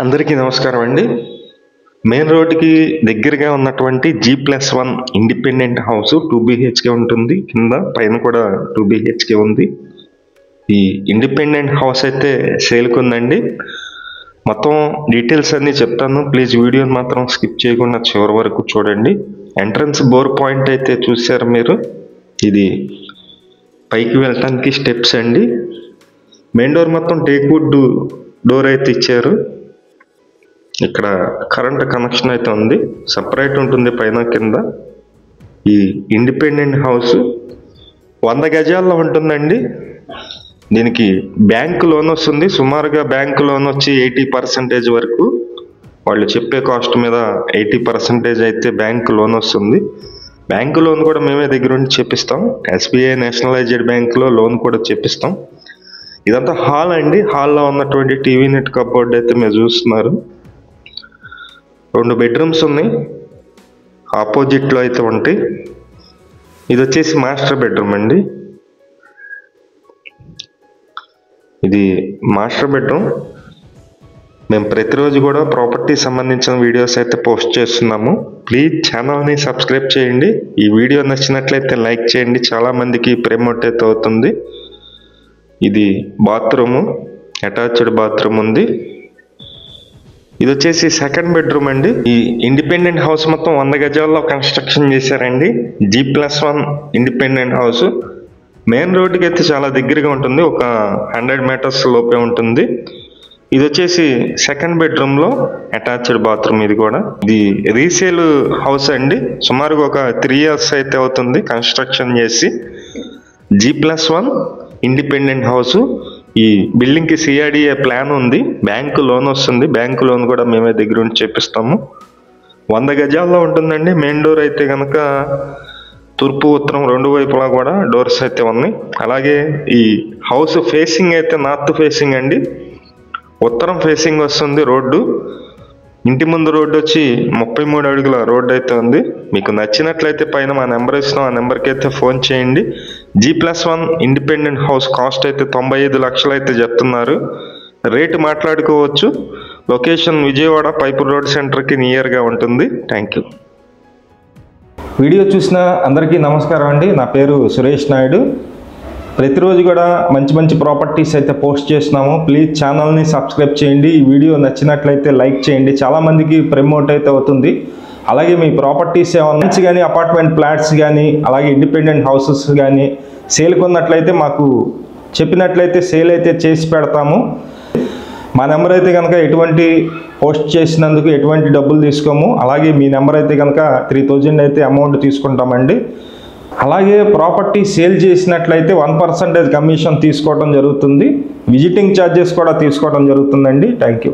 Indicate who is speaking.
Speaker 1: అందరికీ నమస్కారం అండి. మెయిన్ రోడ్డుకి దగ్గరగా ఉన్నటువంటి G+1 ఇండిపెండెంట్ హౌస్ 2 BHK ఉంటుంది. కింద పైన కూడా 2 BHK ఉంది. ఈ ఇండిపెండెంట్ హౌస్ అయితే సేల్కి ఉందండి. మొత్తం డీటెయిల్స్ అన్నీ చెప్తాను. ప్లీజ్ వీడియోని మాత్రం స్కిప్ చేయకుండా చివరి వరకు చూడండి. ఎంట్రన్స్ బోర్ పాయింట్ అయితే చూసారు మీరు. ఇది పైకి వెళ్ళటానికి స్టెప్స్ అండి. మెయిన్ డోర్ మొత్తం టేక్ వుడ్ డోర్ అయితే ఇచ్చారు. ఇక్కడ కరెంట్ కనెక్షన్ అయితే ఉంది. సపరేట్ ఉంటుంది పైన కింద. ఈ ఇండిపెండెంట్ హౌస్ 100 గజాల్లో ఉంటుందండి. దీనికి బ్యాంక్ లోన్ వస్తుంది. సుమారుగా బ్యాంక్ లోన్ వచ్చి 80% వరకు, వాళ్ళు చెప్పే కాస్ట్ మీద 80% అయితే బ్యాంక్ లోన్ వస్తుంది. బ్యాంక్ లోన్ కూడా మేమే దగ్గరుండి చెప్పిస్తాం. SBI నేషనలైజ్డ్ బ్యాంక్లో లోన్ కూడా చెప్పిస్తాం. ఇదంతా హాల్ అండి. హాల్లో ఉన్నటువంటి టీవీ నెట్ కబోర్డ్ అయితే మీరు చూస్తున్నారు. 2 బెడ్రూమ్స్ ఉన్నాయి. ఆపోజిట్లో అయితే ఉంటాయి. ఇది వచ్చేసి మాస్టర్ బెడ్రూమ్ అండి. ఇది మాస్టర్ బెడ్రూమ్. మేము ప్రతిరోజు కూడా ప్రాపర్టీ సంబంధించిన వీడియోస్ అయితే పోస్ట్ చేస్తున్నాము. ప్లీజ్ ఛానల్ని సబ్స్క్రైబ్ చేయండి. ఈ వీడియో నచ్చినట్లయితే లైక్ చేయండి. చాలామందికి ప్రమోట్ అయితే అవుతుంది. ఇది బాత్రూము, అటాచ్డ్ బాత్రూమ్ ఉంది. ఇది వచ్చేసి సెకండ్ బెడ్రూమ్ అండి. ఈ ఇండిపెండెంట్ హౌస్ మొత్తం 100 గజాల్లో కన్స్ట్రక్షన్ చేశారండి. G+1 ఇండిపెండెంట్ హౌస్ మెయిన్ రోడ్డుకి అయితే చాలా దగ్గరగా ఉంటుంది. ఒక 100 మీటర్స్ లోపే ఉంటుంది. ఇది వచ్చేసి సెకండ్ బెడ్రూమ్లో అటాచ్డ్ బాత్రూమ్. ఇది కూడా ఇది రీసేల్ హౌస్ అండి. సుమారుగా ఒక 3 years అయితే అవుతుంది కన్స్ట్రక్షన్ చేసి. G+1 independent house. ఈ బిల్డింగ్ కి CRDA ప్లాన్ ఉంది. బ్యాంకు లోన్ వస్తుంది. బ్యాంకు లోన్ కూడా మేమే దగ్గర ఉండి చెప్పిస్తాము. 100 గజాల్లో ఉంటుందండి. మెయిన్ డోర్ అయితే కనుక తూర్పు ఉత్తరం 2 వైపులా కూడా డోర్స్ అయితే ఉన్నాయి. అలాగే ఈ హౌస్ ఫేసింగ్ అయితే నార్త్ ఫేసింగ్ అండి. ఉత్తరం ఫేసింగ్ వస్తుంది రోడ్డు. ఇంటి ముందు రోడ్డు వచ్చి 33 అడుగుల రోడ్డు అయితే ఉంది. మీకు నచ్చినట్లయితే పైన మా నెంబర్ ఇస్తాం. ఆ నెంబర్కి అయితే ఫోన్ చేయండి. G+1 ఇండిపెండెంట్ హౌస్ కాస్ట్ అయితే 95 లక్షలు అయితే చెప్తున్నారు. రేటు మాట్లాడుకోవచ్చు. లొకేషన్ విజయవాడ పైపు రోడ్ సెంటర్కి నియర్గా ఉంటుంది. Thank you.
Speaker 2: వీడియో చూసిన అందరికీ నమస్కారం అండి. నా పేరు సురేష్ నాయుడు. ప్రతిరోజు కూడా మంచి మంచి ప్రాపర్టీస్ అయితే పోస్ట్ చేస్తున్నాము. ప్లీజ్ ఛానల్ని సబ్స్క్రైబ్ చేయండి. ఈ వీడియో నచ్చినట్లయితే లైక్ చేయండి. చాలామందికి ప్రమోట్ అయితే అవుతుంది. అలాగే మీ ప్రాపర్టీస్ ఏమన్నా కానీ అపార్ట్మెంట్ ఫ్లాట్స్ కానీ అలాగే ఇండిపెండెంట్ హౌసెస్ కానీ సేల్ కొన్నట్లయితే మాకు చెప్పినట్లయితే సేల్ అయితే చేసి పెడతాము. మా నెంబర్ అయితే కనుక ఎటువంటి పోస్ట్ చేసినందుకు ఎటువంటి డబ్బులు తీసుకోము. అలాగే మీ నెంబర్ అయితే కనుక 3000 అయితే అమౌంట్ తీసుకుంటామండి. అలాగే ప్రాపర్టీ సేల్ చేసినట్లయితే 1% కమిషన్ తీసుకోవడం జరుగుతుంది. విజిటింగ్ ఛార్జెస్ కూడా తీసుకోవడం జరుగుతుందండి. Thank you.